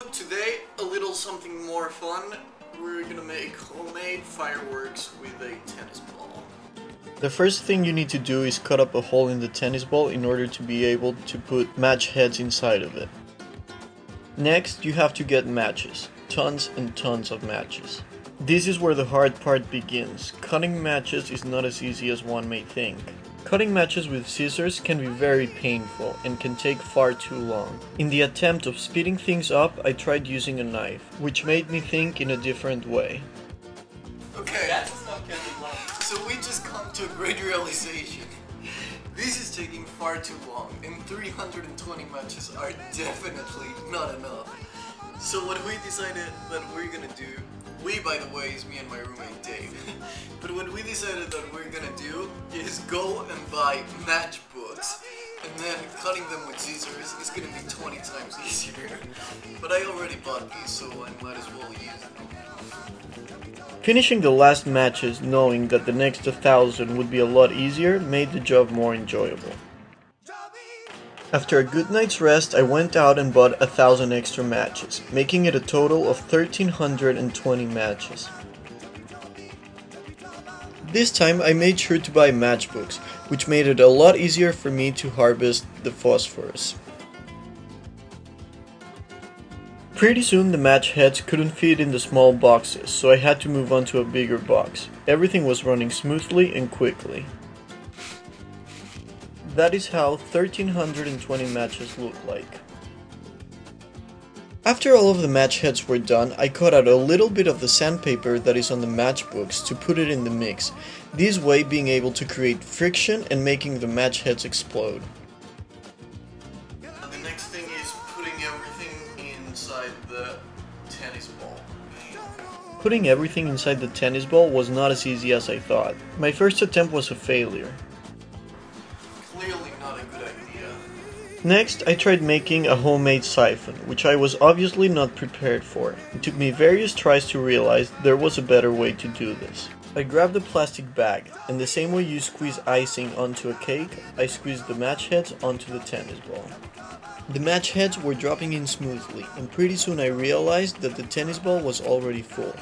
Today, a little something more fun. We're gonna make homemade fireworks with a tennis ball. The first thing you need to do is cut up a hole in the tennis ball in order to be able to put match heads inside of it. Next, you have to get matches. Tons and tons of matches. This is where the hard part begins. Cutting matches is not as easy as one may think. Cutting matches with scissors can be very painful and can take far too long. In the attempt of speeding things up, I tried using a knife, which made me think in a different way. Okay, so we just come to a great realization. This is taking far too long, and 320 matches are definitely not enough. So what we decided that we're gonna do, we by the way is me and my roommate Dave, but what we decided that we're gonna do is go and buy matchbooks, and then cutting them with scissors is gonna be 20 times easier. But I already bought these, so I might as well use them. Finishing the last matches knowing that the next 1,000 would be a lot easier made the job more enjoyable. After a good night's rest, I went out and bought 1,000 extra matches, making it a total of 1,320 matches. This time I made sure to buy matchbooks, which made it a lot easier for me to harvest the phosphorus. Pretty soon the match heads couldn't fit in the small boxes, so I had to move on to a bigger box. Everything was running smoothly and quickly. That is how 1,320 matches look like. After all of the match heads were done, I cut out a little bit of the sandpaper that is on the matchbooks to put it in the mix, this way being able to create friction and making the match heads explode. The next thing is putting everything inside the tennis ball. Putting everything inside the tennis ball was not as easy as I thought. My first attempt was a failure. Clearly not a good idea. Next, I tried making a homemade siphon, which I was obviously not prepared for. It took me various tries to realize there was a better way to do this. I grabbed a plastic bag, and the same way you squeeze icing onto a cake, I squeezed the match heads onto the tennis ball. The match heads were dropping in smoothly, and pretty soon I realized that the tennis ball was already full.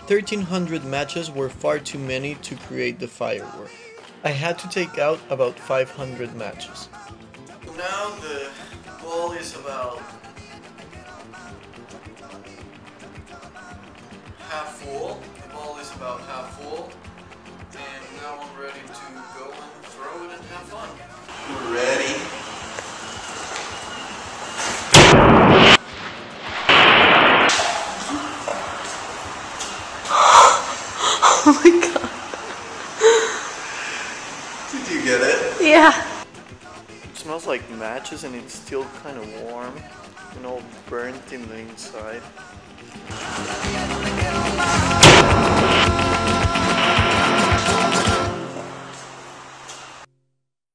1,300 matches were far too many to create the firework. I had to take out about 500 matches. Now the ball is about half full. The ball is about half full. And now I'm ready to go and throw it and have fun. You ready? Oh my god. Did you get it? Yeah. It smells like matches and it's still kind of warm and all burnt in the inside.